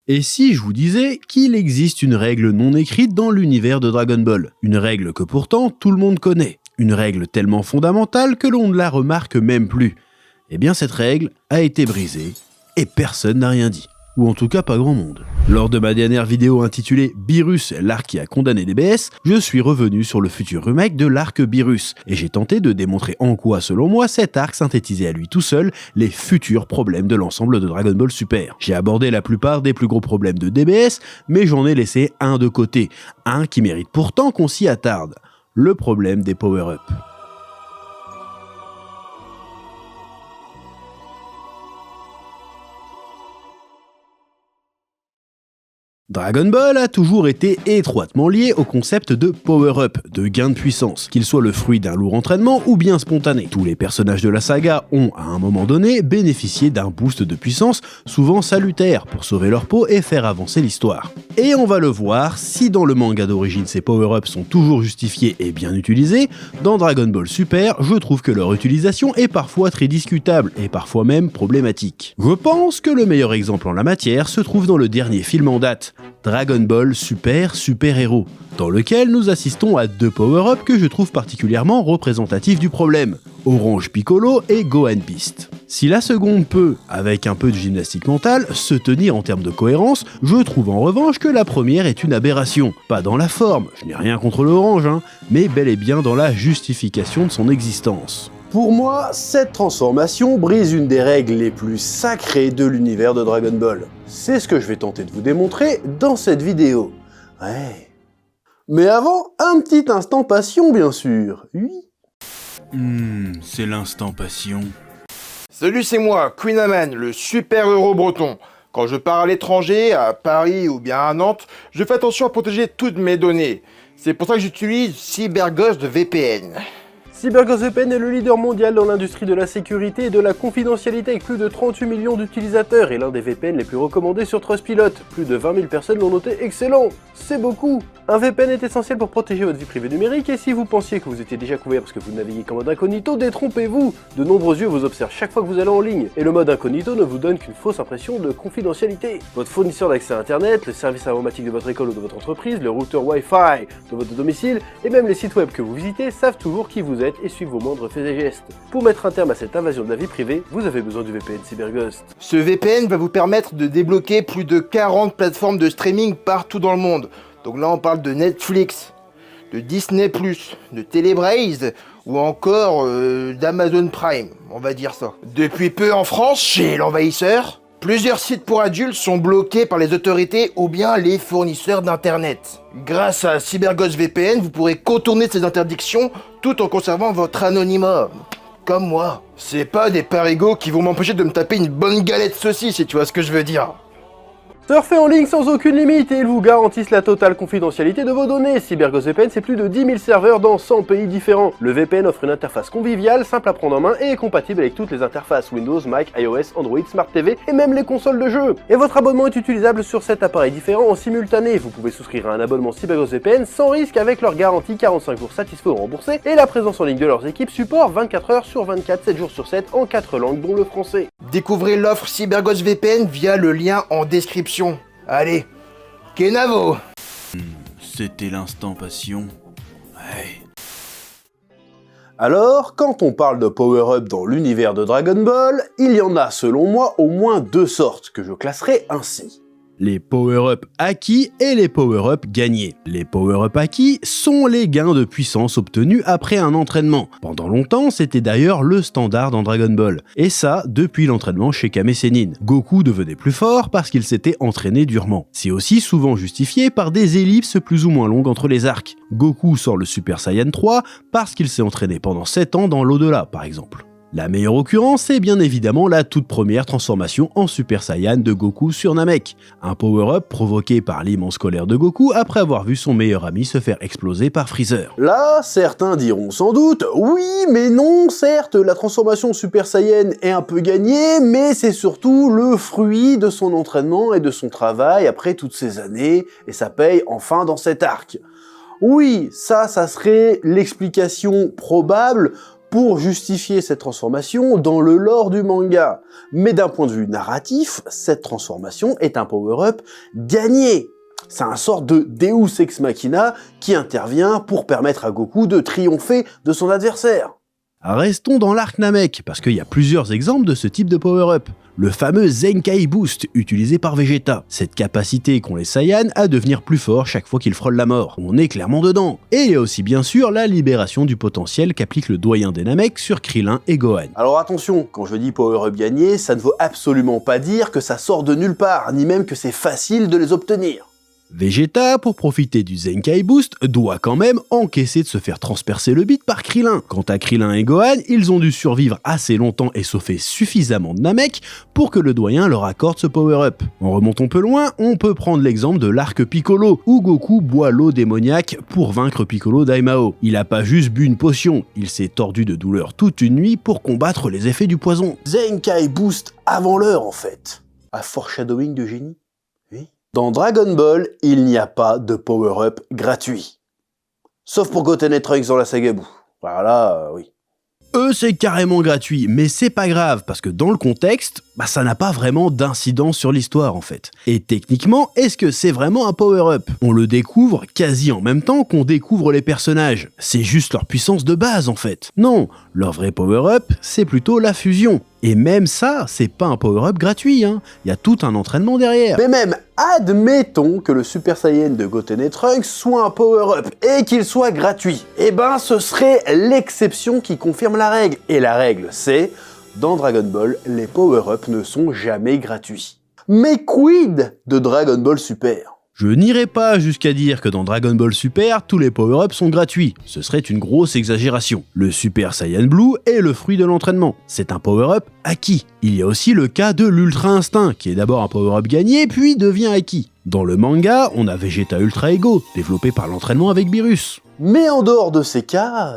Et si je vous disais qu'il existe une règle non écrite dans l'univers de Dragon Ball? Une règle que pourtant tout le monde connaît. Une règle tellement fondamentale que l'on ne la remarque même plus. Eh bien cette règle a été brisée et personne n'a rien dit. Ou en tout cas pas grand monde. Lors de ma dernière vidéo intitulée Beerus, l'arc qui a condamné DBS, je suis revenu sur le futur remake de l'arc Beerus, et j'ai tenté de démontrer en quoi, selon moi, cet arc synthétisait à lui tout seul les futurs problèmes de l'ensemble de Dragon Ball Super. J'ai abordé la plupart des plus gros problèmes de DBS, mais j'en ai laissé un de côté, un qui mérite pourtant qu'on s'y attarde, le problème des power-up. Dragon Ball a toujours été étroitement lié au concept de power-up, de gain de puissance, qu'il soit le fruit d'un lourd entraînement ou bien spontané. Tous les personnages de la saga ont, à un moment donné, bénéficié d'un boost de puissance souvent salutaire pour sauver leur peau et faire avancer l'histoire. Et on va le voir, si dans le manga d'origine ces power-ups sont toujours justifiés et bien utilisés, dans Dragon Ball Super, je trouve que leur utilisation est parfois très discutable et parfois même problématique. Je pense que le meilleur exemple en la matière se trouve dans le dernier film en date, Dragon Ball Super Super Héros, dans lequel nous assistons à deux power-ups que je trouve particulièrement représentatifs du problème, Orange Piccolo et Gohan Beast. Si la seconde peut, avec un peu de gymnastique mentale, se tenir en termes de cohérence, je trouve en revanche que la première est une aberration. Pas dans la forme, je n'ai rien contre l'orange, mais bel et bien dans la justification de son existence. Pour moi, cette transformation brise une des règles les plus sacrées de l'univers de Dragon Ball. C'est ce que je vais tenter de vous démontrer dans cette vidéo. Ouais. Mais avant, un petit instant passion bien sûr. Oui. C'est l'instant passion. Salut, c'est moi, Queen Amman, le super-héros breton. Quand je pars à l'étranger, à Paris ou bien à Nantes, je fais attention à protéger toutes mes données. C'est pour ça que j'utilise CyberGhost VPN. CyberGhost VPN est le leader mondial dans l'industrie de la sécurité et de la confidentialité avec plus de 38 millions d'utilisateurs et l'un des VPN les plus recommandés sur Trustpilot. Plus de 20 000 personnes l'ont noté excellent. C'est beaucoup. Un VPN est essentiel pour protéger votre vie privée numérique et si vous pensiez que vous étiez déjà couvert parce que vous naviguez qu'en mode incognito, détrompez-vous. De nombreux yeux vous observent chaque fois que vous allez en ligne et le mode incognito ne vous donne qu'une fausse impression de confidentialité. Votre fournisseur d'accès à internet, le service informatique de votre école ou de votre entreprise, le routeur Wi-Fi de votre domicile et même les sites web que vous visitez savent toujours qui vous êtes et suivent vos moindres faits et gestes. Pour mettre un terme à cette invasion de la vie privée, vous avez besoin du VPN CyberGhost. Ce VPN va vous permettre de débloquer plus de 40 plateformes de streaming partout dans le monde. Donc là on parle de Netflix, de Disney+, de Telebraze ou encore d'Amazon Prime, on va dire ça. Depuis peu en France, chez l'envahisseur, plusieurs sites pour adultes sont bloqués par les autorités ou bien les fournisseurs d'internet. Grâce à CyberGhost VPN, vous pourrez contourner ces interdictions tout en conservant votre anonymat. Comme moi. C'est pas des parigots qui vont m'empêcher de me taper une bonne galette saucisse, si tu vois ce que je veux dire. Surfez en ligne sans aucune limite et ils vous garantissent la totale confidentialité de vos données. CyberGhost VPN, c'est plus de 10 000 serveurs dans 100 pays différents. Le VPN offre une interface conviviale, simple à prendre en main et est compatible avec toutes les interfaces Windows, Mac, iOS, Android, Smart TV et même les consoles de jeux. Et votre abonnement est utilisable sur 7 appareils différents en simultané. Vous pouvez souscrire à un abonnement CyberGhost VPN sans risque avec leur garantie 45 jours satisfaits ou remboursés et la présence en ligne de leurs équipes support 24 heures sur 24, 7 jours sur 7 en 4 langues dont le français. Découvrez l'offre CyberGhost VPN via le lien en description. Allez, Kenavo. C'était l'instant passion. Ouais. Alors, quand on parle de power-up dans l'univers de Dragon Ball, il y en a selon moi au moins deux sortes que je classerai ainsi. Les power-up acquis et les power-up gagnés. Les power-up acquis sont les gains de puissance obtenus après un entraînement. Pendant longtemps, c'était d'ailleurs le standard dans Dragon Ball. Et ça, depuis l'entraînement chez Kame Sennin. Goku devenait plus fort parce qu'il s'était entraîné durement. C'est aussi souvent justifié par des ellipses plus ou moins longues entre les arcs. Goku sort le Super Saiyan 3 parce qu'il s'est entraîné pendant 7 ans dans l'au-delà, par exemple. La meilleure occurrence est bien évidemment la toute première transformation en Super Saiyan de Goku sur Namek, un power-up provoqué par l'immense colère de Goku après avoir vu son meilleur ami se faire exploser par Freezer. Là, certains diront sans doute « Oui, mais non, certes, la transformation Super Saiyan est un peu gagnée, mais c'est surtout le fruit de son entraînement et de son travail après toutes ces années, et ça paye enfin dans cet arc. » Oui, ça serait l'explication probable pour justifier cette transformation dans le lore du manga. Mais d'un point de vue narratif, cette transformation est un power-up gagné. C'est un sort de Deus Ex Machina qui intervient pour permettre à Goku de triompher de son adversaire. Restons dans l'arc Namek, parce qu'il y a plusieurs exemples de ce type de power-up. Le fameux Zenkai Boost, utilisé par Vegeta. Cette capacité qu'ont les Saiyans à devenir plus forts chaque fois qu'ils frôlent la mort. On est clairement dedans. Et il y a aussi bien sûr la libération du potentiel qu'applique le doyen des Namek sur Krillin et Gohan. Alors attention, quand je dis power-up gagné, ça ne veut absolument pas dire que ça sort de nulle part, ni même que c'est facile de les obtenir. Vegeta, pour profiter du Zenkai Boost, doit quand même encaisser de se faire transpercer le bide par Krillin. Quant à Krillin et Gohan, ils ont dû survivre assez longtemps et sauver suffisamment de Namek pour que le doyen leur accorde ce power-up. En remontant peu loin, on peut prendre l'exemple de l'arc Piccolo, où Goku boit l'eau démoniaque pour vaincre Piccolo Daimao. Il a pas juste bu une potion, il s'est tordu de douleur toute une nuit pour combattre les effets du poison. Zenkai Boost avant l'heure en fait. Un foreshadowing de génie. Oui. Dans Dragon Ball, il n'y a pas de power-up gratuit. Sauf pour Goten et Trunks dans la saga Buu. Voilà, oui. Eux, c'est carrément gratuit, mais c'est pas grave, parce que dans le contexte, ça n'a pas vraiment d'incidence sur l'histoire en fait. Et techniquement, est-ce que c'est vraiment un power-up? On le découvre quasi en même temps qu'on découvre les personnages. C'est juste leur puissance de base en fait. Non, leur vrai power-up, c'est plutôt la fusion. Et même ça, c'est pas un power-up gratuit, hein. Il y a tout un entraînement derrière. Mais même, admettons que le Super Saiyan de Goten et Trunks soit un power-up et qu'il soit gratuit. Eh ben, ce serait l'exception qui confirme la règle. Et la règle, c'est, dans Dragon Ball, les power-ups ne sont jamais gratuits. Mais quid de Dragon Ball Super ? Je n'irai pas jusqu'à dire que dans Dragon Ball Super, tous les power-ups sont gratuits. Ce serait une grosse exagération. Le Super Saiyan Blue est le fruit de l'entraînement. C'est un power-up acquis. Il y a aussi le cas de l'Ultra Instinct, qui est d'abord un power-up gagné, puis devient acquis. Dans le manga, on a Vegeta Ultra Ego, développé par l'entraînement avec Beerus. Mais en dehors de ces cas...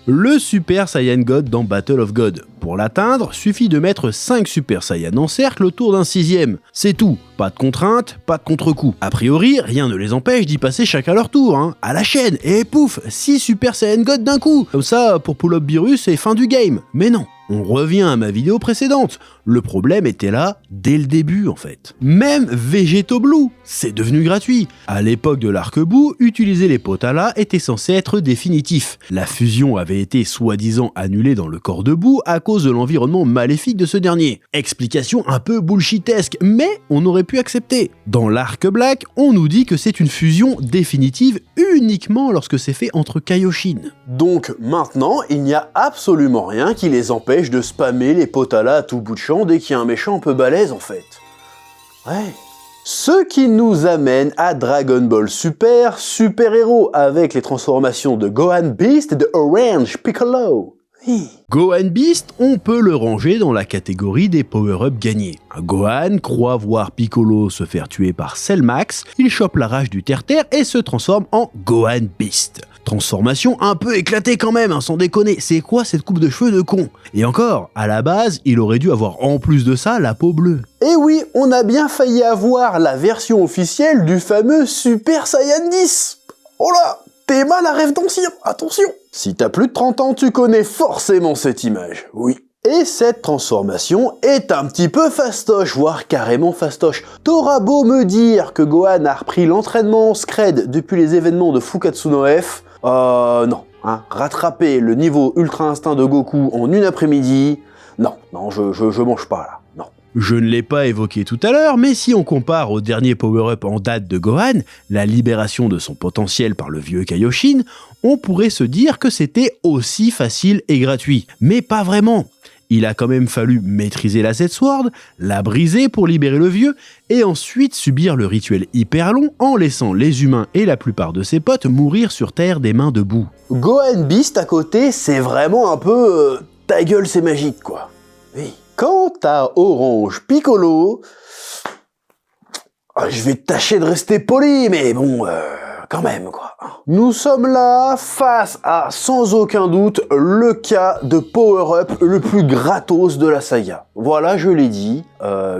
Le Super Saiyan God dans Battle of God. Pour l'atteindre, suffit de mettre 5 Super Saiyans en cercle autour d'un 6ème. C'est tout. Pas de contrainte, pas de contre-coup. A priori, rien ne les empêche d'y passer chacun leur tour, hein. À la chaîne, et pouf, 6 Super Saiyan God d'un coup. Comme ça, pour pull-up Beerus, c'est fin du game. Mais non. On revient à ma vidéo précédente. Le problème était là dès le début en fait. Même Vegeto Blue, c'est devenu gratuit. À l'époque de l'arc Buu, utiliser les Potala était censé être définitif. La fusion avait été soi-disant annulée dans le corps de Buu à cause de l'environnement maléfique de ce dernier. Explication un peu bullshitesque, mais on aurait pu accepter. Dans l'arc Black, on nous dit que c'est une fusion définitive uniquement lorsque c'est fait entre Kaioshin. Donc maintenant, il n'y a absolument rien qui les empêche de spammer les Potala à tout bout de champ dès qu'il y a un méchant un peu balèze en fait. Ouais. Ce qui nous amène à Dragon Ball Super, Super Hero, avec les transformations de Gohan Beast et de Orange Piccolo. Oui. Gohan Beast, on peut le ranger dans la catégorie des power-up gagnés. Gohan croit voir Piccolo se faire tuer par Cell Max, il chope la rage du Terre-Terre et se transforme en Gohan Beast. Transformation un peu éclatée quand même, hein, sans déconner, c'est quoi cette coupe de cheveux de con? Et encore, à la base, il aurait dû avoir en plus de ça la peau bleue. Et oui, on a bien failli avoir la version officielle du fameux Super Saiyan 10. Oh là, t'es mal à rêve d'ancien, attention. Si t'as plus de 30 ans, tu connais forcément cette image, oui. Et cette transformation est un petit peu fastoche, voire carrément fastoche. T'auras beau me dire que Gohan a repris l'entraînement en Scred depuis les événements de Fukatsu no F, non, hein, rattraper le niveau Ultra Instinct de Goku en une après-midi, non, je mange pas là, non. Je ne l'ai pas évoqué tout à l'heure, mais si on compare au dernier power-up en date de Gohan, la libération de son potentiel par le vieux Kaioshin, on pourrait se dire que c'était aussi facile et gratuit. Mais pas vraiment. Il a quand même fallu maîtriser la Z-Sword, la briser pour libérer le vieux, et ensuite subir le rituel hyper long en laissant les humains et la plupart de ses potes mourir sur Terre des mains de Buu. Gohan Beast à côté, c'est vraiment un peu... ta gueule c'est magique quoi. Oui. Quant à Orange Piccolo... je vais tâcher de rester poli, mais bon... quand même quoi. Nous sommes là face à, sans aucun doute, le cas de power-up le plus gratos de la saga. Voilà, je l'ai dit,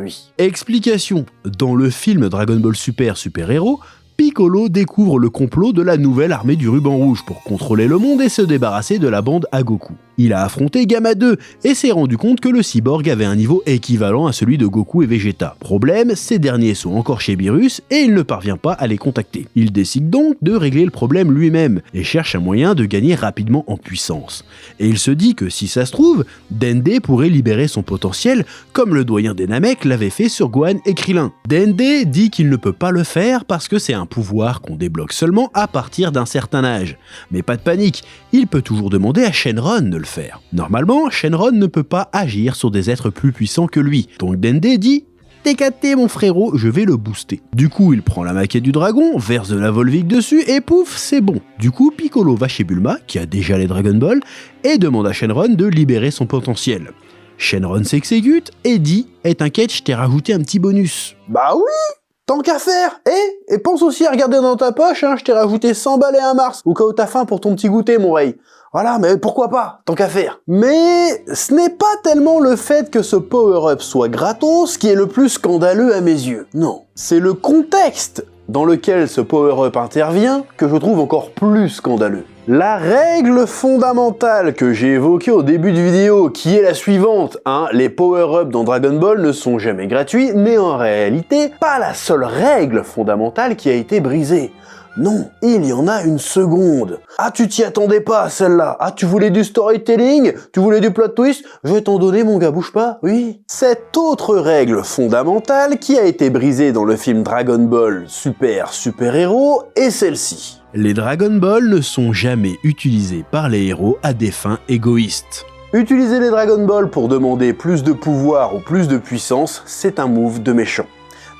oui. Explication. Dans le film Dragon Ball Super Super Hero, Piccolo découvre le complot de la nouvelle armée du ruban rouge pour contrôler le monde et se débarrasser de la bande à Goku. Il a affronté Gamma 2 et s'est rendu compte que le cyborg avait un niveau équivalent à celui de Goku et Vegeta. Problème, ces derniers sont encore chez Beerus et il ne parvient pas à les contacter. Il décide donc de régler le problème lui-même et cherche un moyen de gagner rapidement en puissance. Et il se dit que si ça se trouve, Dende pourrait libérer son potentiel comme le doyen des Namek l'avait fait sur Gohan et Krillin. Dende dit qu'il ne peut pas le faire parce que c'est un pouvoir qu'on débloque seulement à partir d'un certain âge. Mais pas de panique, il peut toujours demander à Shenron de le faire. Normalement, Shenron ne peut pas agir sur des êtres plus puissants que lui. Donc Dende dit « T'es capté mon frérot, je vais le booster ». Du coup, il prend la maquette du dragon, verse de la Volvic dessus et pouf, c'est bon. Du coup, Piccolo va chez Bulma, qui a déjà les Dragon Ball, et demande à Shenron de libérer son potentiel. Shenron s'exécute et dit « Eh t'inquiète, je t'ai rajouté un petit bonus ». Bah oui, tant qu'à faire. Et pense aussi à regarder dans ta poche, je t'ai rajouté 100 balles et un Mars, au cas où t'as faim pour ton petit goûter, mon Ray. Voilà, mais pourquoi pas, tant qu'à faire. Mais ce n'est pas tellement le fait que ce power-up soit gratos qui est le plus scandaleux à mes yeux. Non, c'est le contexte dans lequel ce power-up intervient que je trouve encore plus scandaleux. La règle fondamentale que j'ai évoquée au début de vidéo, qui est la suivante, les power-ups dans Dragon Ball ne sont jamais gratuits, n'est en réalité pas la seule règle fondamentale qui a été brisée. Non, il y en a une seconde. Ah, tu t'y attendais pas à celle-là. Ah, tu voulais du storytelling? Tu voulais du plot twist? Je vais t'en donner, mon gars, bouge pas, oui. Cette autre règle fondamentale qui a été brisée dans le film Dragon Ball Super Héros est celle-ci. Les Dragon Ball ne sont jamais utilisés par les héros à des fins égoïstes. Utiliser les Dragon Ball pour demander plus de pouvoir ou plus de puissance, c'est un move de méchant.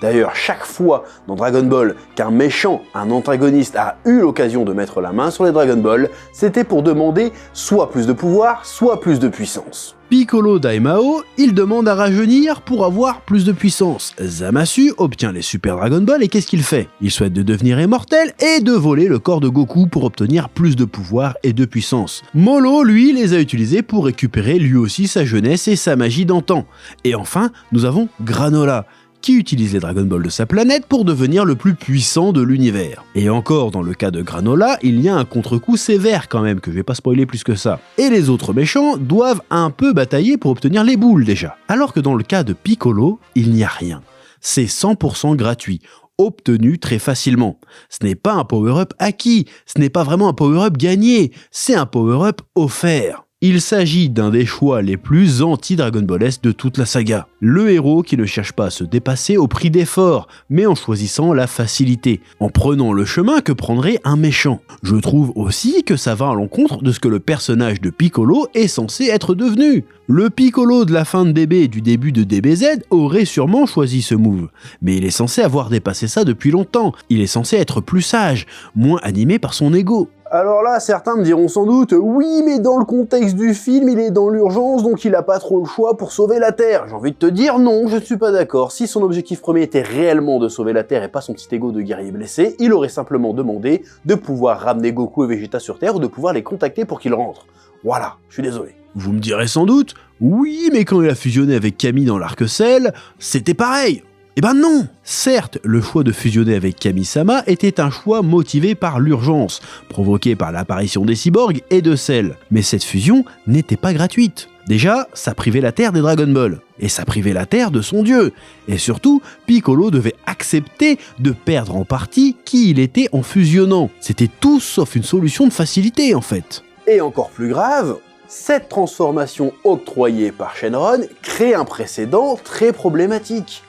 D'ailleurs, chaque fois dans Dragon Ball qu'un méchant, un antagoniste a eu l'occasion de mettre la main sur les Dragon Ball, c'était pour demander soit plus de pouvoir, soit plus de puissance. Piccolo Daimao, il demande à rajeunir pour avoir plus de puissance. Zamasu obtient les Super Dragon Ball et qu'est-ce qu'il fait? Il souhaite de devenir immortel et de voler le corps de Goku pour obtenir plus de pouvoir et de puissance. Molo, lui, les a utilisés pour récupérer lui aussi sa jeunesse et sa magie d'antan. Et enfin, nous avons Granola, qui utilise les Dragon Ball de sa planète pour devenir le plus puissant de l'univers. Et encore, dans le cas de Granola, il y a un contre-coup sévère quand même, que je vais pas spoiler plus que ça. Et les autres méchants doivent un peu batailler pour obtenir les boules déjà. Alors que dans le cas de Piccolo, il n'y a rien. C'est 100% gratuit, obtenu très facilement. Ce n'est pas un power-up acquis, ce n'est pas vraiment un power-up gagné, c'est un power-up offert. Il s'agit d'un des choix les plus anti-Dragon Ballesques de toute la saga. Le héros qui ne cherche pas à se dépasser au prix d'efforts, mais en choisissant la facilité, en prenant le chemin que prendrait un méchant. Je trouve aussi que ça va à l'encontre de ce que le personnage de Piccolo est censé être devenu. Le Piccolo de la fin de DB et du début de DBZ aurait sûrement choisi ce move, mais il est censé avoir dépassé ça depuis longtemps. Il est censé être plus sage, moins animé par son ego. Alors là, certains me diront sans doute « Oui, mais dans le contexte du film, il est dans l'urgence, donc il a pas trop le choix pour sauver la Terre. » J'ai envie de te dire non, je ne suis pas d'accord. Si son objectif premier était réellement de sauver la Terre et pas son petit ego de guerrier blessé, il aurait simplement demandé de pouvoir ramener Goku et Vegeta sur Terre ou de pouvoir les contacter pour qu'ils rentrent. Voilà, je suis désolé. Vous me direz sans doute « Oui, mais quand il a fusionné avec Camille dans l'arc Cell, c'était pareil !» Eh ben non! Certes, le choix de fusionner avec Kami-sama était un choix motivé par l'urgence, provoqué par l'apparition des cyborgs et de Cell. Mais cette fusion n'était pas gratuite. Déjà, ça privait la Terre des Dragon Ball, et ça privait la Terre de son dieu. Et surtout, Piccolo devait accepter de perdre en partie qui il était en fusionnant. C'était tout sauf une solution de facilité en fait. Et encore plus grave, cette transformation octroyée par Shenron crée un précédent très problématique.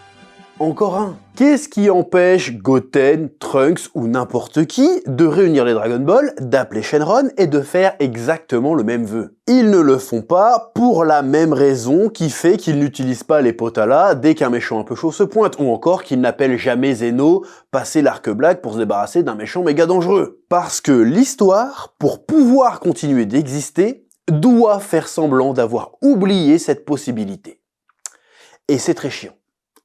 Encore un. Qu'est-ce qui empêche Goten, Trunks ou n'importe qui de réunir les Dragon Ball, d'appeler Shenron et de faire exactement le même vœu? Ils ne le font pas pour la même raison qui fait qu'ils n'utilisent pas les Potala dès qu'un méchant un peu chaud se pointe, ou encore qu'ils n'appellent jamais Zeno passer l'arc black pour se débarrasser d'un méchant méga dangereux. Parce que l'histoire, pour pouvoir continuer d'exister, doit faire semblant d'avoir oublié cette possibilité. Et c'est très chiant.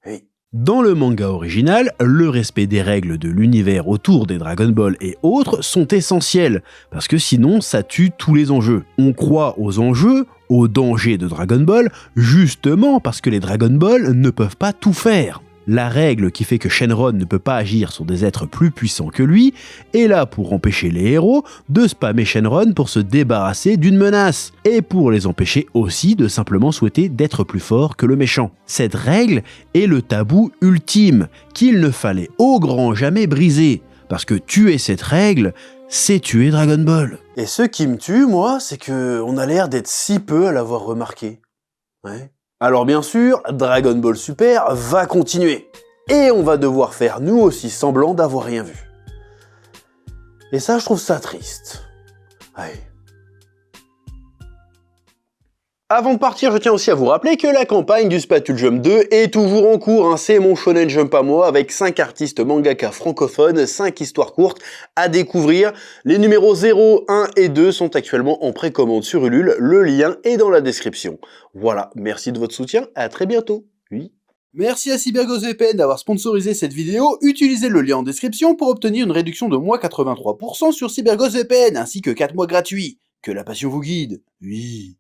Oui. Dans le manga original, le respect des règles de l'univers autour des Dragon Ball et autres sont essentiels, parce que sinon ça tue tous les enjeux. On croit aux enjeux, aux dangers de Dragon Ball, justement parce que les Dragon Ball ne peuvent pas tout faire. La règle qui fait que Shenron ne peut pas agir sur des êtres plus puissants que lui est là pour empêcher les héros de spammer Shenron pour se débarrasser d'une menace, et pour les empêcher aussi de simplement souhaiter d'être plus fort que le méchant. Cette règle est le tabou ultime, qu'il ne fallait au grand jamais briser, parce que tuer cette règle, c'est tuer Dragon Ball. Et ce qui me tue, moi, c'est que on a l'air d'être si peu à l'avoir remarqué. Ouais. Alors bien sûr, Dragon Ball Super va continuer. Et on va devoir faire nous aussi semblant d'avoir rien vu. Et ça, je trouve ça triste. Ouais. Avant de partir, je tiens aussi à vous rappeler que la campagne du Spatule Jump 2 est toujours en cours. C'est mon Shonen Jump à moi, avec 5 artistes mangaka francophones, 5 histoires courtes à découvrir. Les numéros 0, 1 et 2 sont actuellement en précommande sur Ulule. Le lien est dans la description. Voilà, merci de votre soutien, à très bientôt. Oui. Merci à CyberGhostVPN d'avoir sponsorisé cette vidéo. Utilisez le lien en description pour obtenir une réduction de moins 83% sur CyberGhostVPN, ainsi que 4 mois gratuits. Que la passion vous guide. Oui.